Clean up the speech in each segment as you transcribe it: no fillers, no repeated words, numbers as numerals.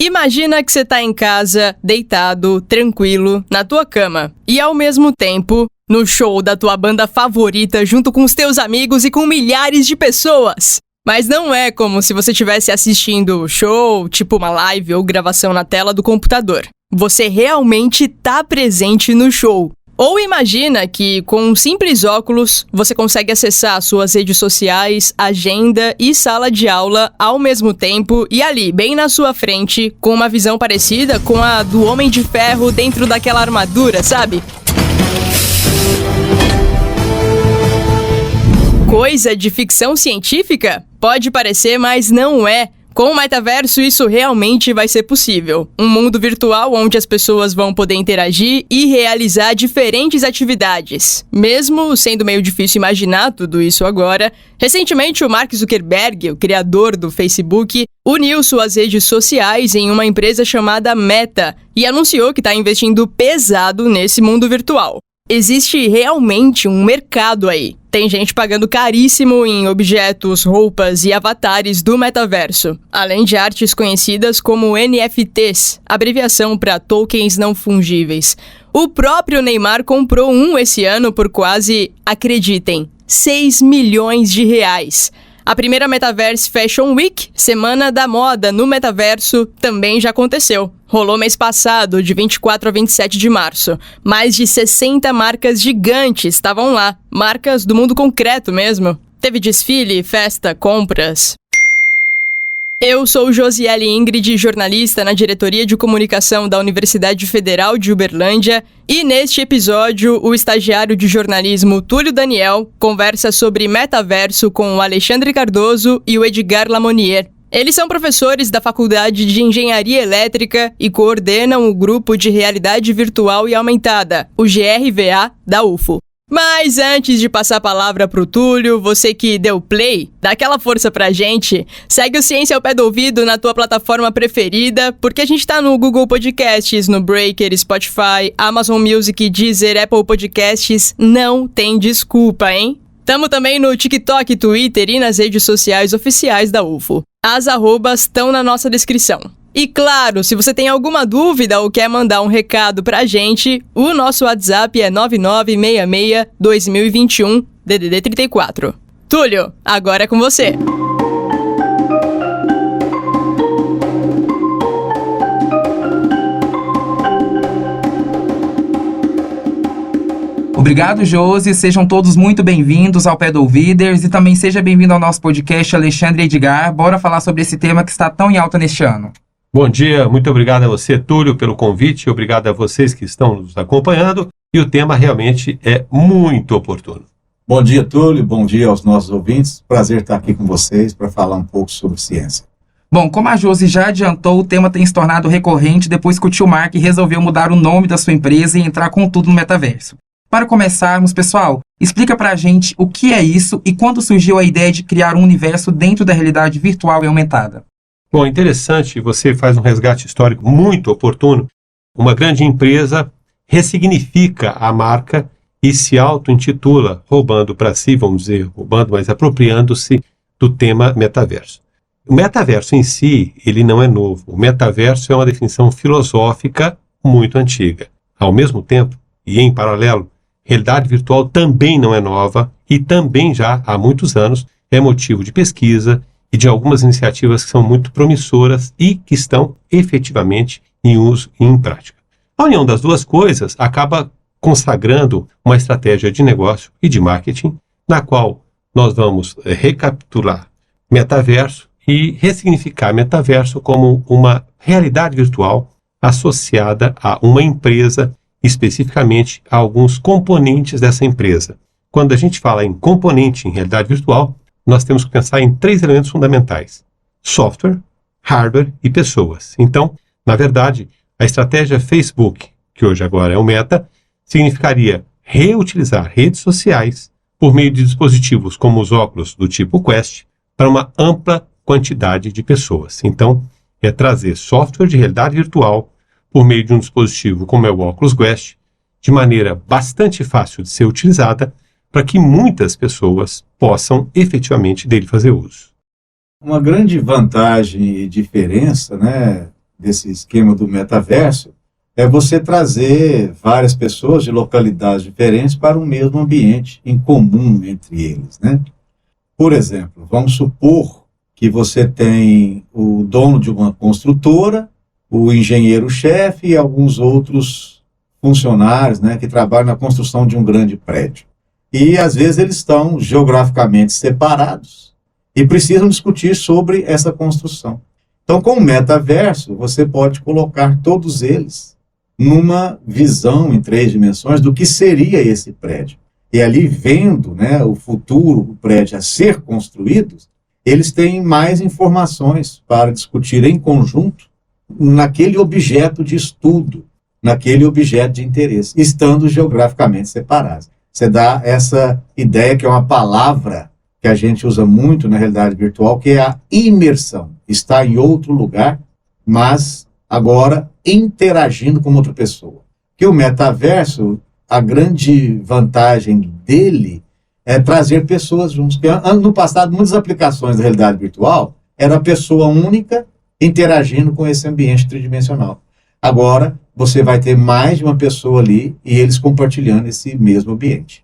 Imagina que você tá em casa, deitado, tranquilo, na tua cama. E ao mesmo tempo, no show da tua banda favorita junto com os teus amigos e com milhares de pessoas. Mas não é como se você estivesse assistindo o show, tipo uma live ou gravação na tela do computador. Você realmente tá presente no show. Ou imagina que, com um simples óculos, você consegue acessar suas redes sociais, agenda e sala de aula ao mesmo tempo e ali, bem na sua frente, com uma visão parecida com a do Homem de Ferro dentro daquela armadura, sabe? Coisa de ficção científica? Pode parecer, mas não é. Com o metaverso, isso realmente vai ser possível. Um mundo virtual onde as pessoas vão poder interagir e realizar diferentes atividades. Mesmo sendo meio difícil imaginar tudo isso agora, recentemente o Mark Zuckerberg, o criador do Facebook, uniu suas redes sociais em uma empresa chamada Meta e anunciou que está investindo pesado nesse mundo virtual. Existe realmente um mercado aí. Tem gente pagando caríssimo em objetos, roupas e avatares do metaverso, além de artes conhecidas como NFTs, abreviação para tokens não fungíveis. O próprio Neymar comprou um esse ano por quase, acreditem, 6 milhões de reais. A primeira Metaverse Fashion Week, Semana da Moda no Metaverso, também já aconteceu. Rolou mês passado, de 24 a 27 de março. Mais de 60 marcas gigantes estavam lá. Marcas do mundo concreto mesmo. Teve desfile, festa, compras. Eu sou Josiele Ingrid, jornalista na Diretoria de Comunicação da Universidade Federal de Uberlândia, e neste episódio, o estagiário de jornalismo Túlio Daniel conversa sobre metaverso com o Alexandre Cardoso e o Edgar Lamonier. Eles são professores da Faculdade de Engenharia Elétrica e coordenam o Grupo de Realidade Virtual e Aumentada, o GRVA, da UFO. Mas antes de passar a palavra pro Túlio, você que deu play, dá aquela força pra gente, segue o Ciência ao Pé do Ouvido na tua plataforma preferida, porque a gente tá no Google Podcasts, no Breaker, Spotify, Amazon Music, Deezer, Apple Podcasts, não tem desculpa, hein? Tamo também no TikTok, Twitter e nas redes sociais oficiais da UFO. As arrobas estão na nossa descrição. E claro, se você tem alguma dúvida ou quer mandar um recado pra gente, o nosso WhatsApp é 9966-2021, DDD 34. Túlio, agora é com você. Obrigado, Josi. Sejam todos muito bem-vindos ao Pé do Ouviders e também seja bem-vindo ao nosso podcast Alexandre e Edgar. Bora falar sobre esse tema que está tão em alta neste ano. Bom dia, muito obrigado a você, Túlio, pelo convite, obrigado a vocês que estão nos acompanhando, e o tema realmente é muito oportuno. Bom dia, Túlio, bom dia aos nossos ouvintes, prazer estar aqui com vocês para falar um pouco sobre ciência. Bom, como a Josi já adiantou, o tema tem se tornado recorrente depois que o tio Mark resolveu mudar o nome da sua empresa e entrar com tudo no metaverso. Para começarmos, pessoal, explica pra gente o que é isso e quando surgiu a ideia de criar um universo dentro da realidade virtual e aumentada. Bom, interessante, você faz um resgate histórico muito oportuno. Uma grande empresa ressignifica a marca e se auto-intitula, roubando para si, vamos dizer, roubando, mas apropriando-se do tema metaverso. O metaverso em si, ele não é novo. O metaverso é uma definição filosófica muito antiga. Ao mesmo tempo, e em paralelo, realidade virtual também não é nova e também já há muitos anos é motivo de pesquisa e de algumas iniciativas que são muito promissoras e que estão efetivamente em uso e em prática. A união das duas coisas acaba consagrando uma estratégia de negócio e de marketing, na qual nós vamos recapitular metaverso e ressignificar metaverso como uma realidade virtual associada a uma empresa, especificamente a alguns componentes dessa empresa. Quando a gente fala em componente em realidade virtual, nós temos que pensar em 3 elementos fundamentais: software, hardware e pessoas. Então, na verdade, a estratégia Facebook, que hoje agora é o Meta, significaria reutilizar redes sociais por meio de dispositivos como os óculos do tipo Quest para uma ampla quantidade de pessoas. Então, é trazer software de realidade virtual por meio de um dispositivo como é o Oculus Quest, de maneira bastante fácil de ser utilizada, para que muitas pessoas possam efetivamente dele fazer uso. Uma grande vantagem e diferença, né, desse esquema do metaverso é você trazer várias pessoas de localidades diferentes para o mesmo ambiente em comum entre eles, né? Por exemplo, vamos supor que você tem o dono de uma construtora, o engenheiro-chefe e alguns outros funcionários, né, que trabalham na construção de um grande prédio. E, às vezes, eles estão geograficamente separados e precisam discutir sobre essa construção. Então, com o metaverso, você pode colocar todos eles numa visão em 3 dimensões do que seria esse prédio. E ali, vendo, né, o futuro, o prédio a ser construído, eles têm mais informações para discutir em conjunto naquele objeto de estudo, naquele objeto de interesse, estando geograficamente separados. Você dá essa ideia que é uma palavra que a gente usa muito na realidade virtual, que é a imersão. Está em outro lugar, mas agora interagindo com outra pessoa. Que o metaverso, a grande vantagem dele é trazer pessoas juntos. No passado, muitas aplicações da realidade virtual era a pessoa única interagindo com esse ambiente tridimensional. Agora, você vai ter mais de uma pessoa ali e eles compartilhando esse mesmo ambiente.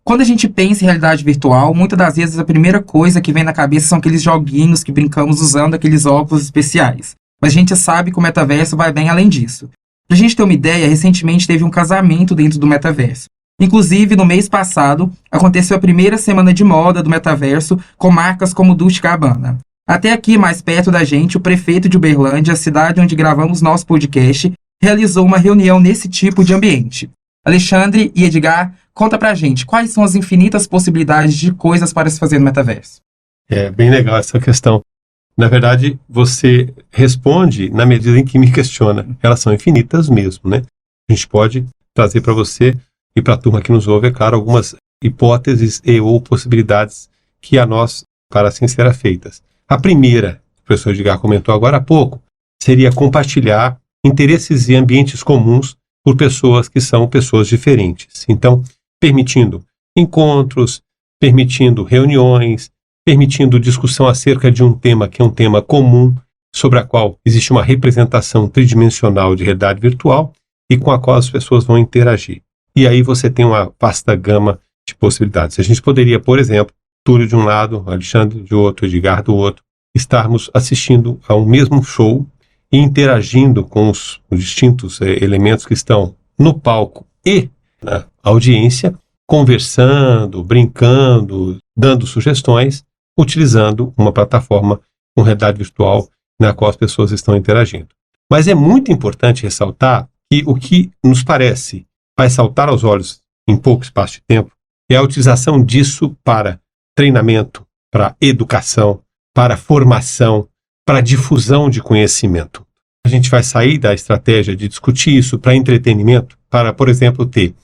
Quando a gente pensa em realidade virtual, muitas das vezes a primeira coisa que vem na cabeça são aqueles joguinhos que brincamos usando aqueles óculos especiais. Mas a gente sabe que o metaverso vai bem além disso. Pra gente ter uma ideia, recentemente teve um casamento dentro do metaverso. Inclusive, no mês passado, aconteceu a primeira semana de moda do metaverso com marcas como Dolce & Gabbana. Até aqui, mais perto da gente, o prefeito de Uberlândia, a cidade onde gravamos nosso podcast, realizou uma reunião nesse tipo de ambiente. Alexandre e Edgar, conta pra gente quais são as infinitas possibilidades de coisas para se fazer no metaverso. É bem legal essa questão. Na verdade, você responde na medida em que me questiona. Elas são infinitas mesmo, né? A gente pode trazer para você e para a turma que nos ouve, é claro, algumas hipóteses e ou possibilidades que a nós, para assim, serão feitas. A primeira, que o professor Edgar comentou agora há pouco, seria compartilhar interesses e ambientes comuns por pessoas que são pessoas diferentes. Então, permitindo encontros, permitindo reuniões, permitindo discussão acerca de um tema que é um tema comum, sobre a qual existe uma representação tridimensional de realidade virtual e com a qual as pessoas vão interagir. E aí você tem uma vasta gama de possibilidades. A gente poderia, por exemplo, Túlio de um lado, Alexandre de outro, Edgar do outro, estarmos assistindo a um mesmo show e interagindo com os distintos elementos que estão no palco e na audiência, conversando, brincando, dando sugestões, utilizando uma plataforma com realidade virtual na qual as pessoas estão interagindo. Mas é muito importante ressaltar que o que nos parece vai saltar aos olhos em pouco espaço de tempo é a utilização disso para treinamento, para educação, para formação, para difusão de conhecimento. A gente vai sair da estratégia de discutir isso para entretenimento, para, por exemplo, ter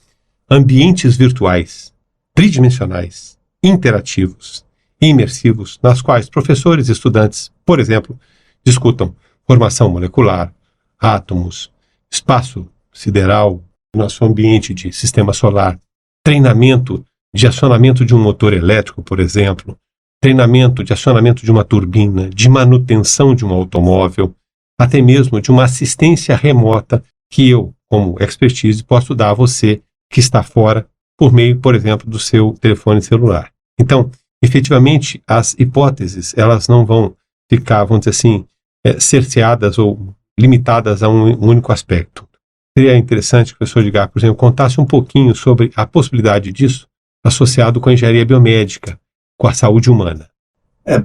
ambientes virtuais, tridimensionais, interativos, imersivos, nas quais professores e estudantes, por exemplo, discutam formação molecular, átomos, espaço sideral, nosso ambiente de sistema solar, treinamento de acionamento de um motor elétrico, por exemplo, treinamento de acionamento de uma turbina, de manutenção de um automóvel, até mesmo de uma assistência remota que eu, como expertise, posso dar a você que está fora por meio, por exemplo, do seu telefone celular. Então, efetivamente, as hipóteses, elas não vão ficar, vamos dizer assim, cerceadas ou limitadas a um único aspecto. Seria interessante que o professor Edgar, por exemplo, contasse um pouquinho sobre a possibilidade disso associado com a engenharia biomédica, com a saúde humana.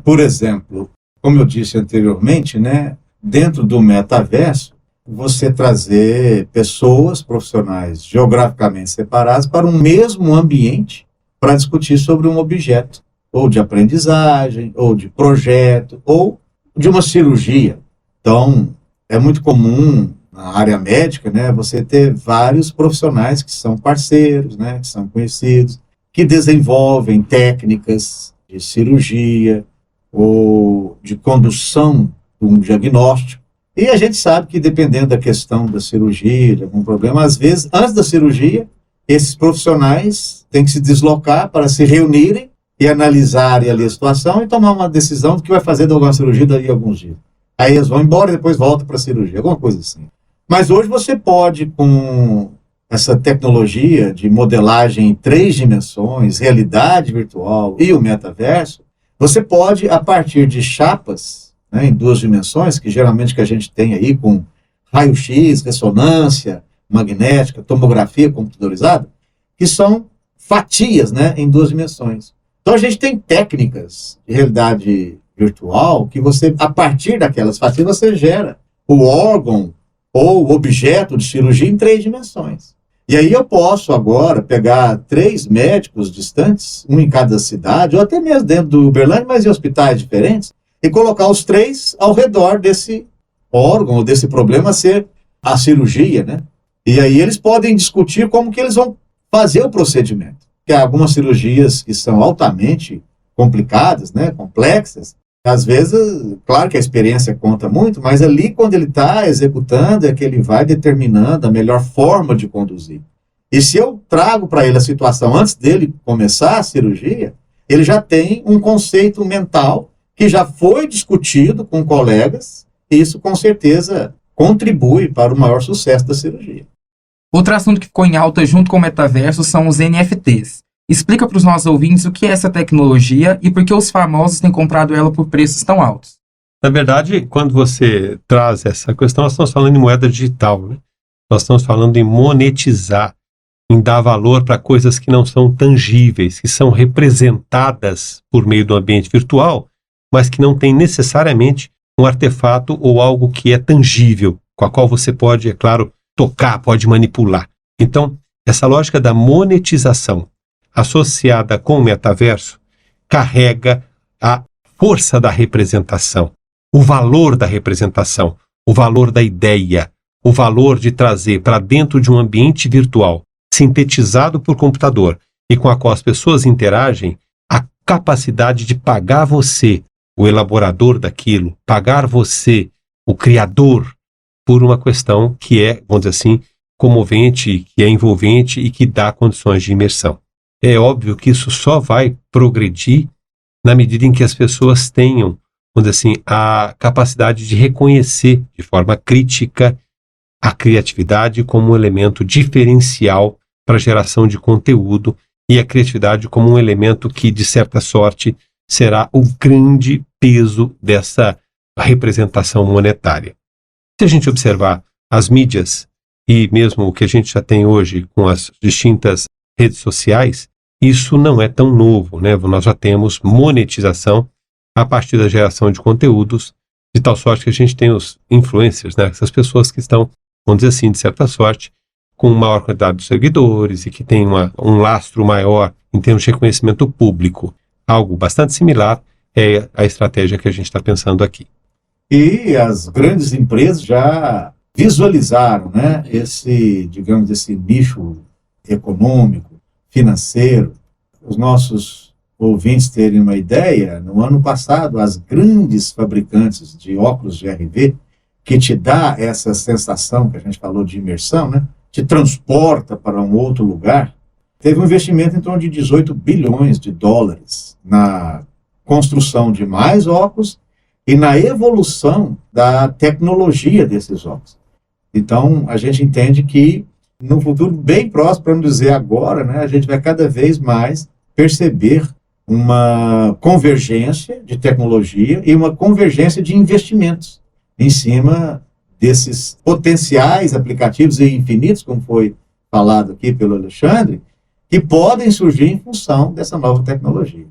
Por exemplo, como eu disse anteriormente, né, dentro do metaverso, você trazer pessoas profissionais geograficamente separadas para um mesmo ambiente para discutir sobre um objeto, ou de aprendizagem, ou de projeto, ou de uma cirurgia. Então, é muito comum na área médica, né, você ter vários profissionais que são parceiros, né, que são conhecidos, que desenvolvem técnicas de cirurgia ou de condução de um diagnóstico. E a gente sabe que, dependendo da questão da cirurgia, de algum problema, às vezes, antes da cirurgia, esses profissionais têm que se deslocar para se reunirem e analisarem ali a situação e tomar uma decisão do que vai fazer de alguma cirurgia dali a alguns dias. Aí eles vão embora e depois voltam para a cirurgia, alguma coisa assim. Mas hoje você pode, com essa tecnologia de modelagem em 3 dimensões, realidade virtual e o metaverso, você pode, a partir de chapas, né, em 2 dimensões, que geralmente que a gente tem aí com raio-x, ressonância magnética, tomografia computadorizada, que são fatias, né, em 2 dimensões. Então a gente tem técnicas de realidade virtual que você, a partir daquelas fatias, você gera o órgão ou o objeto de cirurgia em 3 dimensões. E aí eu posso agora pegar 3 médicos distantes, um em cada cidade, ou até mesmo dentro do Uberlândia, mas em hospitais diferentes, e colocar os 3 ao redor desse órgão, ou desse problema ser a cirurgia, né? E aí eles podem discutir como que eles vão fazer o procedimento. Porque há algumas cirurgias que são altamente complicadas, né, complexas, às vezes, claro que a experiência conta muito, mas ali quando ele está executando é que ele vai determinando a melhor forma de conduzir. E se eu trago para ele a situação antes dele começar a cirurgia, ele já tem um conceito mental que já foi discutido com colegas, e isso com certeza contribui para o maior sucesso da cirurgia. Outro assunto que ficou em alta junto com o metaverso são os NFTs. Explica para os nossos ouvintes o que é essa tecnologia e por que os famosos têm comprado ela por preços tão altos. Na verdade, quando você traz essa questão, nós estamos falando em moeda digital, né? Nós estamos falando em monetizar, em dar valor para coisas que não são tangíveis, que são representadas por meio do ambiente virtual, mas que não tem necessariamente um artefato ou algo que é tangível, com a qual você pode, é claro, tocar, pode manipular. Então, essa lógica da monetização associada com o metaverso carrega a força da representação, o valor da representação, o valor da ideia, o valor de trazer para dentro de um ambiente virtual, sintetizado por computador e com a qual as pessoas interagem, a capacidade de pagar você, o elaborador daquilo, pagar você, o criador, por uma questão que é, vamos dizer assim, comovente, que é envolvente e que dá condições de imersão. É óbvio que isso só vai progredir na medida em que as pessoas tenham, vamos dizer assim, a capacidade de reconhecer de forma crítica a criatividade como um elemento diferencial para a geração de conteúdo e a criatividade como um elemento que, de certa sorte, será o grande peso dessa representação monetária. Se a gente observar as mídias e mesmo o que a gente já tem hoje com as distintas redes sociais, isso não é tão novo, né? Nós já temos monetização a partir da geração de conteúdos, de tal sorte que a gente tem os influencers, né? Essas pessoas que estão, vamos dizer assim, de certa sorte, com maior quantidade de seguidores e que tem um lastro maior em termos de reconhecimento público. Algo bastante similar é a estratégia que a gente está pensando aqui. E as grandes empresas já visualizaram, né, esse nicho econômico, financeiro. Os nossos ouvintes terem uma ideia, no ano passado, as grandes fabricantes de óculos de RV, que te dá essa sensação que a gente falou de imersão, né, te transporta para um outro lugar, teve um investimento em torno de 18 bilhões de dólares na construção de mais óculos e na evolução da tecnologia desses óculos. Então, a gente entende que, no futuro bem próximo, para não dizer agora, né, a gente vai cada vez mais perceber uma convergência de tecnologia e uma convergência de investimentos em cima desses potenciais aplicativos e infinitos, como foi falado aqui pelo Alexandre, que podem surgir em função dessa nova tecnologia.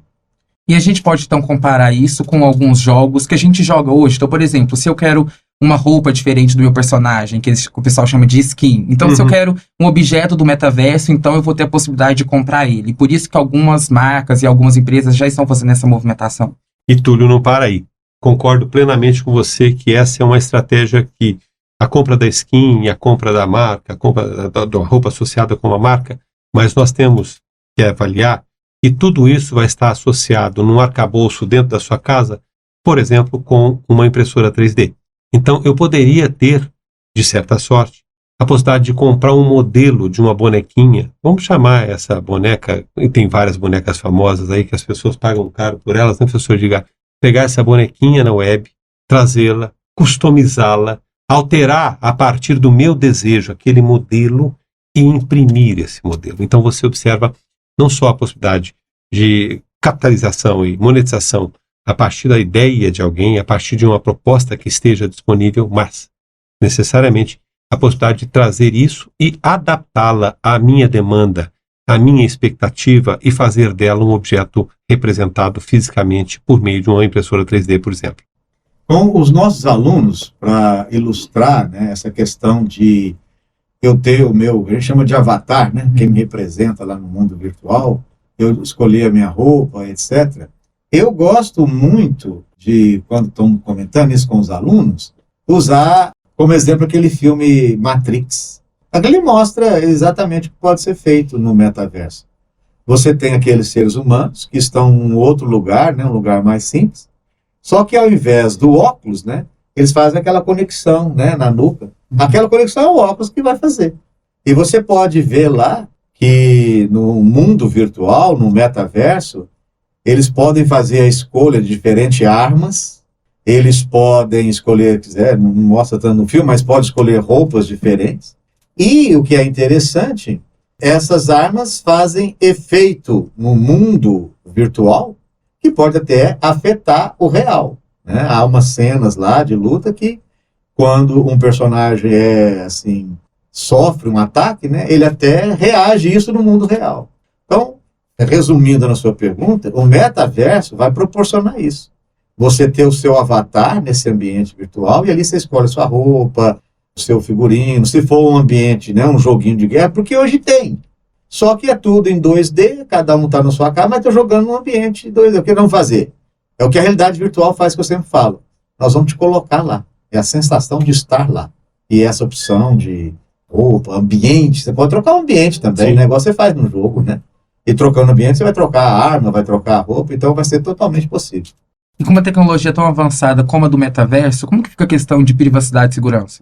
E a gente pode, então, comparar isso com alguns jogos que a gente joga hoje. Então, por exemplo, se eu quero uma roupa diferente do meu personagem, que o pessoal chama de skin. Então, se eu quero um objeto do metaverso, então eu vou ter a possibilidade de comprar ele. Por isso que algumas marcas e algumas empresas já estão fazendo essa movimentação. E Túlio, não para aí. Concordo plenamente com você que essa é uma estratégia que a compra da skin e a compra da marca, a compra da roupa associada com a marca, mas nós temos que avaliar que tudo isso vai estar associado num arcabouço dentro da sua casa, por exemplo, com uma impressora 3D. Então, eu poderia ter, de certa sorte, a possibilidade de comprar um modelo de uma bonequinha. Vamos chamar essa boneca, e tem várias bonecas famosas aí que as pessoas pagam caro por elas, né, professor Edgar? Pegar essa bonequinha na web, trazê-la, customizá-la, alterar a partir do meu desejo aquele modelo e imprimir esse modelo. Então você observa não só a possibilidade de capitalização e monetização a partir da ideia de alguém, a partir de uma proposta que esteja disponível, mas necessariamente a possibilidade de trazer isso e adaptá-la à minha demanda, à minha expectativa e fazer dela um objeto representado fisicamente por meio de uma impressora 3D, por exemplo. Com os nossos alunos, para ilustrar, né, essa questão de eu ter o meu, a gente chama de avatar, né, quem me representa lá no mundo virtual, eu escolhi a minha roupa, etc. Eu gosto muito de, quando estou comentando isso com os alunos, usar como exemplo aquele filme Matrix. Ele mostra exatamente o que pode ser feito no metaverso. Você tem aqueles seres humanos que estão em outro lugar, né, um lugar mais simples, só que ao invés do óculos, né, eles fazem aquela conexão, né, na nuca. Aquela conexão é o óculos que vai fazer. E você pode ver lá que no mundo virtual, no metaverso, eles podem fazer a escolha de diferentes armas, eles podem escolher, quiser, não mostra tanto no filme, mas pode escolher roupas diferentes. E o que é interessante, essas armas fazem efeito no mundo virtual que pode até afetar o real, né? Há umas cenas lá de luta que, quando um personagem assim, sofre um ataque, né, ele até reage isso no mundo real. Então, resumindo na sua pergunta, o metaverso vai proporcionar isso. Você ter o seu avatar nesse ambiente virtual e ali você escolhe a sua roupa, o seu figurino, se for um ambiente, né, um joguinho de guerra, porque hoje tem. Só que é tudo em 2D, cada um está na sua casa, mas está jogando num ambiente 2D. O que vamos fazer? É o que a realidade virtual faz, que eu sempre falo. Nós vamos te colocar lá. É a sensação de estar lá. E essa opção de roupa, ambiente, você pode trocar o ambiente também, né? Igual você faz no jogo, né? E trocando o ambiente, você vai trocar a arma, vai trocar a roupa, então vai ser totalmente possível. E com uma tecnologia tão avançada como a do metaverso, como que fica a questão de privacidade e segurança?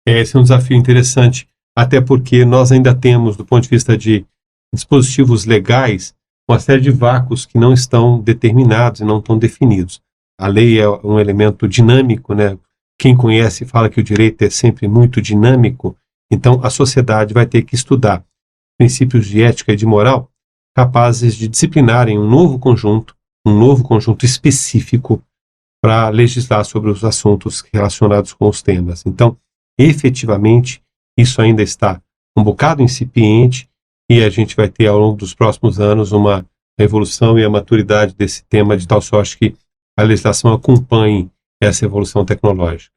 Esse é um desafio interessante, até porque nós ainda temos, do ponto de vista de dispositivos legais, uma série de vácuos que não estão determinados e não estão definidos. A lei é um elemento dinâmico, né? Quem conhece fala que o direito é sempre muito dinâmico, então a sociedade vai ter que estudar princípios de ética e de moral capazes de disciplinarem um novo conjunto específico para legislar sobre os assuntos relacionados com os temas. Então, efetivamente, isso ainda está um bocado incipiente e a gente vai ter ao longo dos próximos anos uma evolução e a maturidade desse tema de tal sorte que a legislação acompanhe essa evolução tecnológica.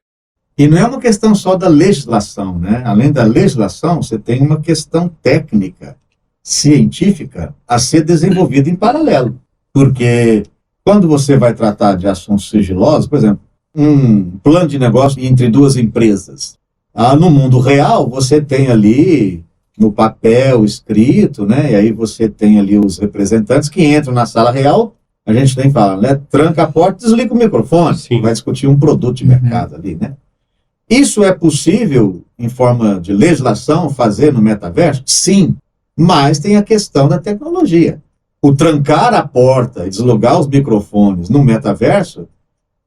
E não é uma questão só da legislação, né? Além da legislação, você tem uma questão técnica, científica, a ser desenvolvida em paralelo. Porque quando você vai tratar de assuntos sigilosos, por exemplo, um plano de negócio entre duas empresas, no mundo real, você tem ali no papel escrito, né? E aí você tem ali os representantes que entram na sala real, a gente nem fala, né? Tranca a porta, desliga o microfone, Sim. Vai discutir um produto de mercado ali, né? Isso é possível, em forma de legislação, fazer no metaverso? Sim, mas tem a questão da tecnologia. O trancar a porta e desligar os microfones no metaverso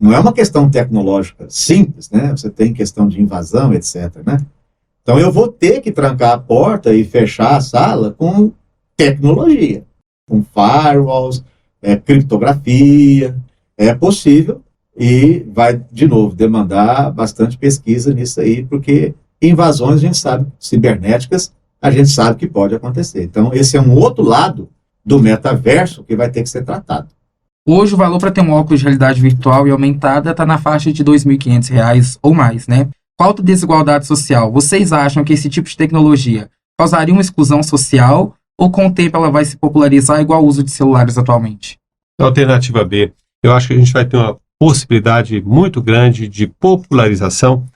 não é uma questão tecnológica simples, né? Você tem questão de invasão, etc, né? Então eu vou ter que trancar a porta e fechar a sala com tecnologia, com firewalls, criptografia, é possível e vai, de novo, demandar bastante pesquisa nisso aí, porque invasões a gente sabe, cibernéticas, a gente sabe que pode acontecer. Então esse é um outro lado do metaverso que vai ter que ser tratado. Hoje o valor para ter um óculos de realidade virtual e aumentada está na faixa de R$ 2.500 ou mais, né? Com a alta desigualdade social, vocês acham que esse tipo de tecnologia causaria uma exclusão social ou com o tempo ela vai se popularizar igual ao uso de celulares atualmente? Alternativa B, eu acho que a gente vai ter uma possibilidade muito grande de popularização,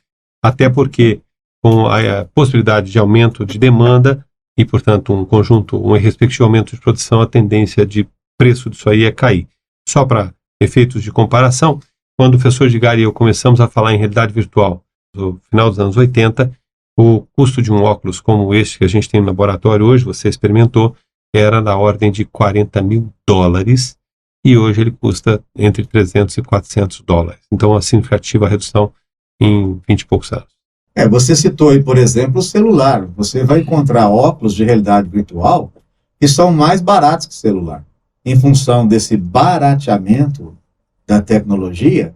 até porque com a possibilidade de aumento de demanda e, portanto, um respectivo aumento de produção, a tendência de preço disso aí é cair. Só para efeitos de comparação, quando o professor Edgar e eu começamos a falar em realidade virtual no final dos anos 80, o custo de um óculos como este que a gente tem no laboratório hoje, você experimentou, era na ordem de $40 mil, e hoje ele custa entre $300 e $400. Então, uma significativa redução em 20 e poucos anos. Você citou aí, por exemplo, o celular. Você vai encontrar óculos de realidade virtual que são mais baratos que o celular. Em função desse barateamento da tecnologia,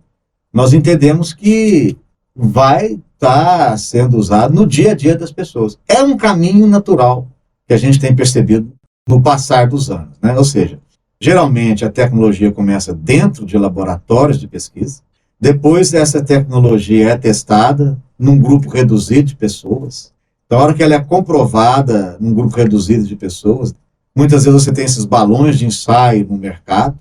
nós entendemos que vai estar sendo usado no dia a dia das pessoas. É um caminho natural que a gente tem percebido no passar dos anos, né? Ou seja, geralmente a tecnologia começa dentro de laboratórios de pesquisa, depois essa tecnologia é testada num grupo reduzido de pessoas. Então, a hora que ela é comprovada num grupo reduzido de pessoas, muitas vezes você tem esses balões de ensaio no mercado,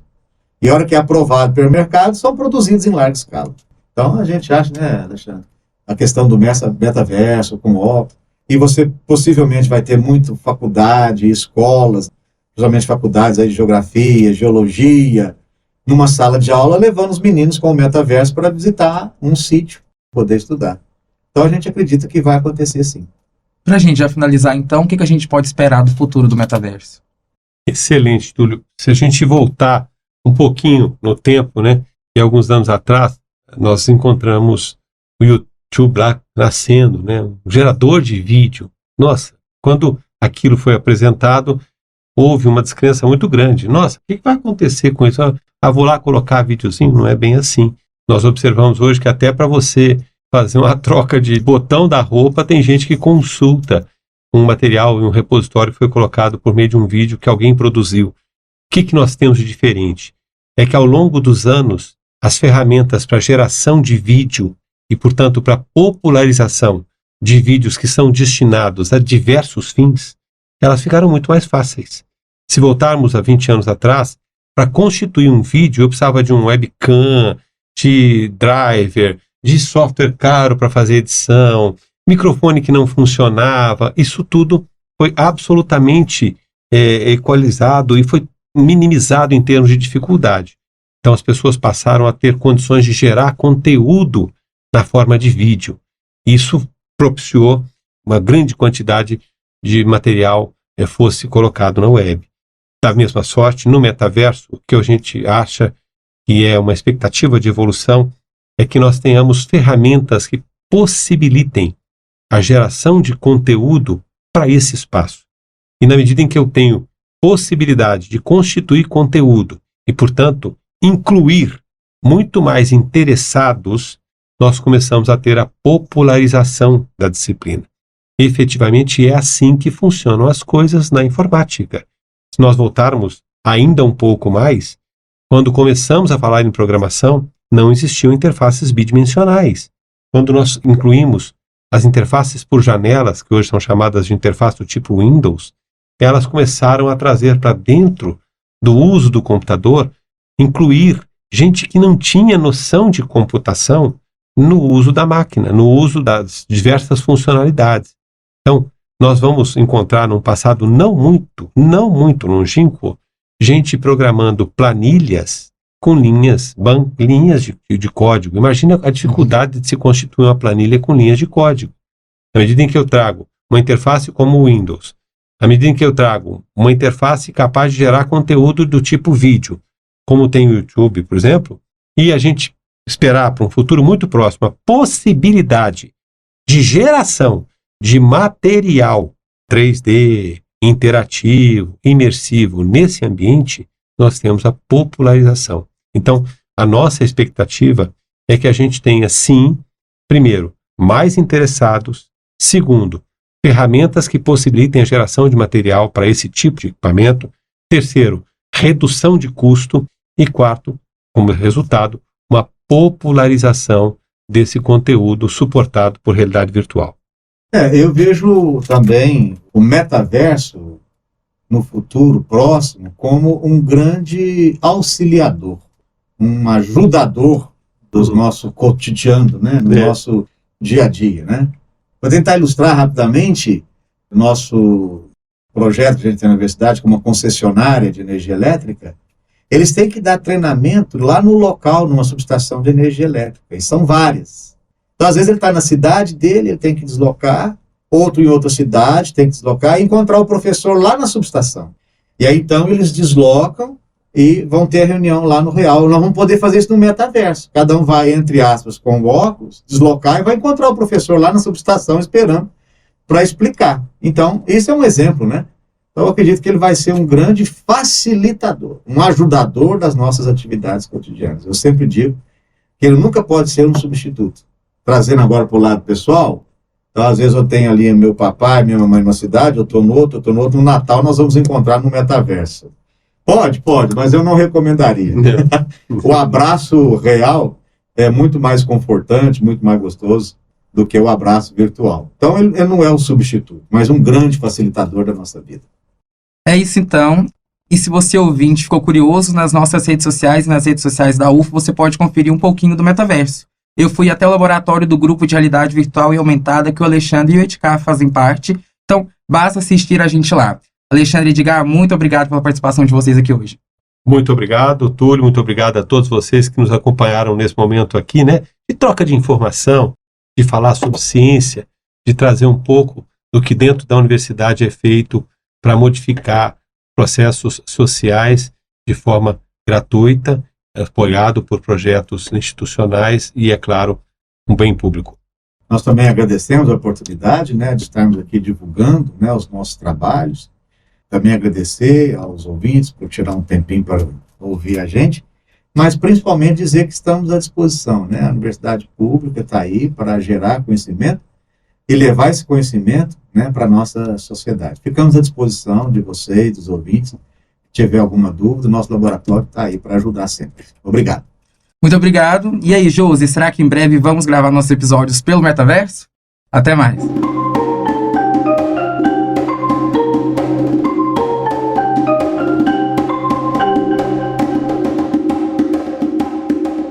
e a hora que é aprovado pelo mercado, são produzidos em larga escala. Então, a gente acha, né, Alexandre, a questão do metaverso com óculos, e você possivelmente vai ter muito faculdade, escolas, principalmente faculdades aí de geografia, geologia, numa sala de aula, levando os meninos com o metaverso para visitar um sítio, poder estudar. Então, a gente acredita que vai acontecer sim. Para a gente já finalizar, então, o que a gente pode esperar do futuro do metaverso? Excelente, Túlio. Se a gente voltar um pouquinho no tempo, né, e alguns anos atrás, nós encontramos o YouTube lá nascendo, né, um gerador de vídeo. Nossa, quando aquilo foi apresentado, houve uma descrença muito grande. Nossa, o que vai acontecer com isso? Vou lá colocar videozinho? Não é bem assim. Nós observamos hoje que até para você fazer uma troca de botão da roupa, tem gente que consulta um material em um repositório que foi colocado por meio de um vídeo que alguém produziu. O que nós temos de diferente? É que ao longo dos anos, as ferramentas para geração de vídeo e, portanto, para popularização de vídeos que são destinados a diversos fins, elas ficaram muito mais fáceis. Se voltarmos a 20 anos atrás, para constituir um vídeo, eu precisava de um webcam, de driver, de software caro para fazer edição, microfone que não funcionava. Isso tudo foi absolutamente equalizado e foi minimizado em termos de dificuldade. Então as pessoas passaram a ter condições de gerar conteúdo na forma de vídeo. Isso propiciou uma grande quantidade de material fosse colocado na web. Da mesma sorte, no metaverso, o que a gente acha que é uma expectativa de evolução é que nós tenhamos ferramentas que possibilitem a geração de conteúdo para esse espaço. E na medida em que eu tenho possibilidade de constituir conteúdo e, portanto, incluir muito mais interessados, nós começamos a ter a popularização da disciplina. Efetivamente, é assim que funcionam as coisas na informática. Se nós voltarmos ainda um pouco mais, quando começamos a falar em programação, não existiam interfaces bidimensionais. Quando nós incluímos as interfaces por janelas, que hoje são chamadas de interface do tipo Windows, elas começaram a trazer para dentro do uso do computador, incluir gente que não tinha noção de computação no uso da máquina, no uso das diversas funcionalidades. Então, nós vamos encontrar num passado não muito longínquo, gente programando planilhas com linhas de código. Imagina a dificuldade de se constituir uma planilha com linhas de código. Na medida em que eu trago uma interface como o Windows, na medida em que eu trago uma interface capaz de gerar conteúdo do tipo vídeo, como tem o YouTube, por exemplo, e a gente esperar para um futuro muito próximo a possibilidade de geração de material 3D, interativo, imersivo nesse ambiente, nós temos a popularização. Então, a nossa expectativa é que a gente tenha, sim, primeiro, mais interessados, segundo, ferramentas que possibilitem a geração de material para esse tipo de equipamento, terceiro, redução de custo e quarto, como resultado, uma popularização desse conteúdo suportado por realidade virtual. Eu vejo também o metaverso no futuro próximo como um grande auxiliador, um ajudador do nosso cotidiano, né? No nosso dia a dia, né? Vou tentar ilustrar rapidamente o nosso projeto que a gente tem na universidade como uma concessionária de energia elétrica. Eles têm que dar treinamento lá no local, numa subestação de energia elétrica, e são várias. Então, às vezes, ele está na cidade dele, ele tem que deslocar, outro em outra cidade tem que deslocar e encontrar o professor lá na subestação. E aí, então, eles deslocam e vão ter a reunião lá no real. Nós vamos poder fazer isso no metaverso. Cada um vai, entre aspas, com o óculos, deslocar e vai encontrar o professor lá na subestação esperando para explicar. Então, esse é um exemplo, né? Então, eu acredito que ele vai ser um grande facilitador, um ajudador das nossas atividades cotidianas. Eu sempre digo que ele nunca pode ser um substituto. Trazendo agora para o lado pessoal, então, às vezes eu tenho ali meu papai, minha mamãe numa cidade, eu estou no outro, no Natal nós vamos encontrar no metaverso. Pode, mas eu não recomendaria. O abraço real é muito mais confortante, muito mais gostoso do que o abraço virtual. Então, ele não é um substituto, mas um grande facilitador da nossa vida. É isso então. E se você ouvinte ficou curioso, nas nossas redes sociais e nas redes sociais da UFO, você pode conferir um pouquinho do metaverso. Eu fui até o laboratório do grupo de realidade virtual e aumentada que o Alexandre e o Edgar fazem parte. Então, basta assistir a gente lá. Alexandre e Edgar, muito obrigado pela participação de vocês aqui hoje. Muito obrigado, Túlio. Muito obrigado a todos vocês que nos acompanharam nesse momento aqui, né? De troca de informação, de falar sobre ciência, de trazer um pouco do que dentro da universidade é feito para modificar processos sociais de forma gratuita, apoiado por projetos institucionais e, é claro, um bem público. Nós também agradecemos a oportunidade, né, de estarmos aqui divulgando, né, os nossos trabalhos. Também agradecer aos ouvintes por tirar um tempinho para ouvir a gente, mas principalmente dizer que estamos à disposição, né? A universidade pública está aí para gerar conhecimento e levar esse conhecimento, né, para a nossa sociedade. Ficamos à disposição de vocês, dos ouvintes. Se tiver alguma dúvida, o nosso laboratório está aí para ajudar sempre. Obrigado. Muito obrigado. E aí, Josi, será que em breve vamos gravar nossos episódios pelo metaverso? Até mais.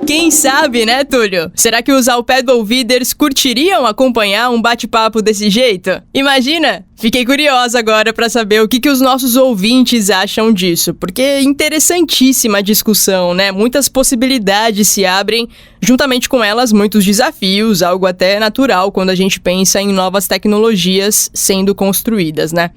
Quem sabe, né, Túlio? Será que os Alpedo-ouviders curtiriam acompanhar um bate-papo desse jeito? Imagina! Fiquei curiosa agora para saber o que os nossos ouvintes acham disso, porque é interessantíssima a discussão, né? Muitas possibilidades se abrem, juntamente com elas muitos desafios, algo até natural quando a gente pensa em novas tecnologias sendo construídas, né?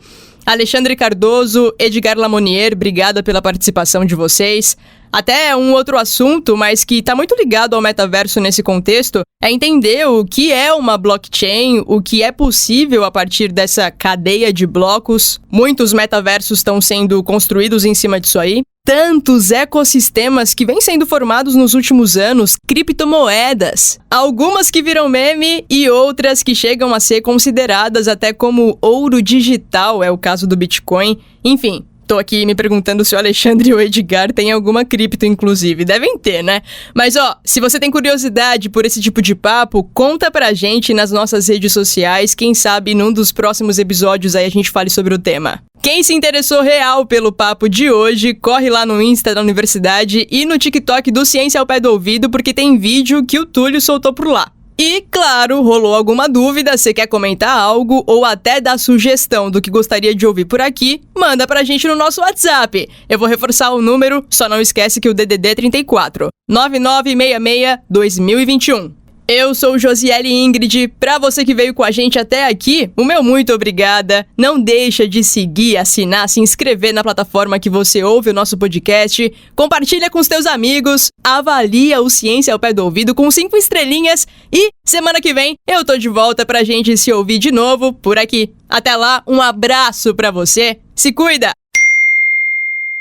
Alexandre Cardoso, Edgar Lamonier, obrigada pela participação de vocês. Até um outro assunto, mas que está muito ligado ao metaverso nesse contexto, é entender o que é uma blockchain, o que é possível a partir dessa cadeia de blocos. Muitos metaversos estão sendo construídos em cima disso aí. Tantos ecossistemas que vêm sendo formados nos últimos anos, criptomoedas. Algumas que viram meme e outras que chegam a ser consideradas até como ouro digital, é o caso do Bitcoin. Enfim, tô aqui me perguntando se o Alexandre e o Edgar têm alguma cripto, inclusive. Devem ter, né? Mas, se você tem curiosidade por esse tipo de papo, conta pra gente nas nossas redes sociais. Quem sabe num dos próximos episódios aí a gente fale sobre o tema. Quem se interessou real pelo papo de hoje, corre lá no Insta da universidade e no TikTok do Ciência ao Pé do Ouvido, porque tem vídeo que o Túlio soltou por lá. E, claro, rolou alguma dúvida, você quer comentar algo ou até dar sugestão do que gostaria de ouvir por aqui, manda pra gente no nosso WhatsApp. Eu vou reforçar o número, só não esquece que o DDD é 34 9966 2021. Eu sou Josiele Ingrid, pra você que veio com a gente até aqui, o meu muito obrigada. Não deixa de seguir, assinar, se inscrever na plataforma que você ouve o nosso podcast, compartilha com os teus amigos, avalia o Ciência ao Pé do Ouvido com 5 estrelinhas e semana que vem eu tô de volta pra gente se ouvir de novo por aqui. Até lá, um abraço pra você, se cuida!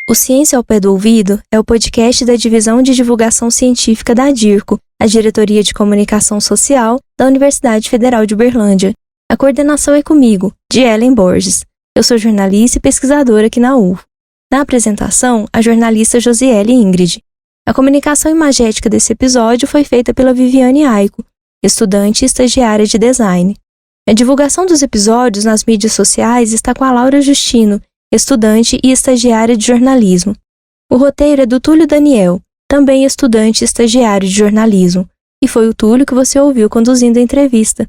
O Ciência ao Pé do Ouvido é o podcast da Divisão de Divulgação Científica da DIRCO, a Diretoria de Comunicação Social da Universidade Federal de Uberlândia. A coordenação é comigo, de Ellen Borges. Eu sou jornalista e pesquisadora aqui na UFO. Na apresentação, a jornalista Josiele Ingrid. A comunicação imagética desse episódio foi feita pela Viviane Aico, estudante e estagiária de design. A divulgação dos episódios nas mídias sociais está com a Laura Justino, estudante e estagiária de jornalismo. O roteiro é do Túlio Daniel, também estudante e estagiário de jornalismo, e foi o Túlio que você ouviu conduzindo a entrevista.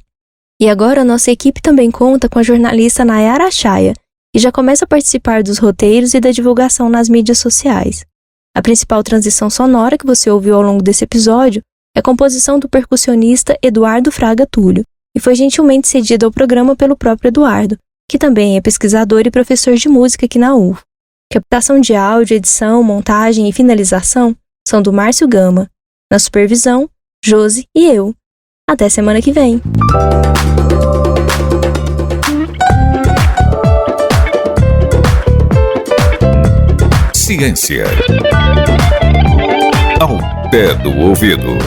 E agora a nossa equipe também conta com a jornalista Nayara Achaia, que já começa a participar dos roteiros e da divulgação nas mídias sociais. A principal transição sonora que você ouviu ao longo desse episódio é a composição do percussionista Eduardo Fraga Túlio, e foi gentilmente cedida ao programa pelo próprio Eduardo, que também é pesquisador e professor de música aqui na UFO. Captação de áudio, edição, montagem e finalização são do Márcio Gama. Na supervisão, Josi e eu. Até semana que vem. Ciência ao pé do ouvido.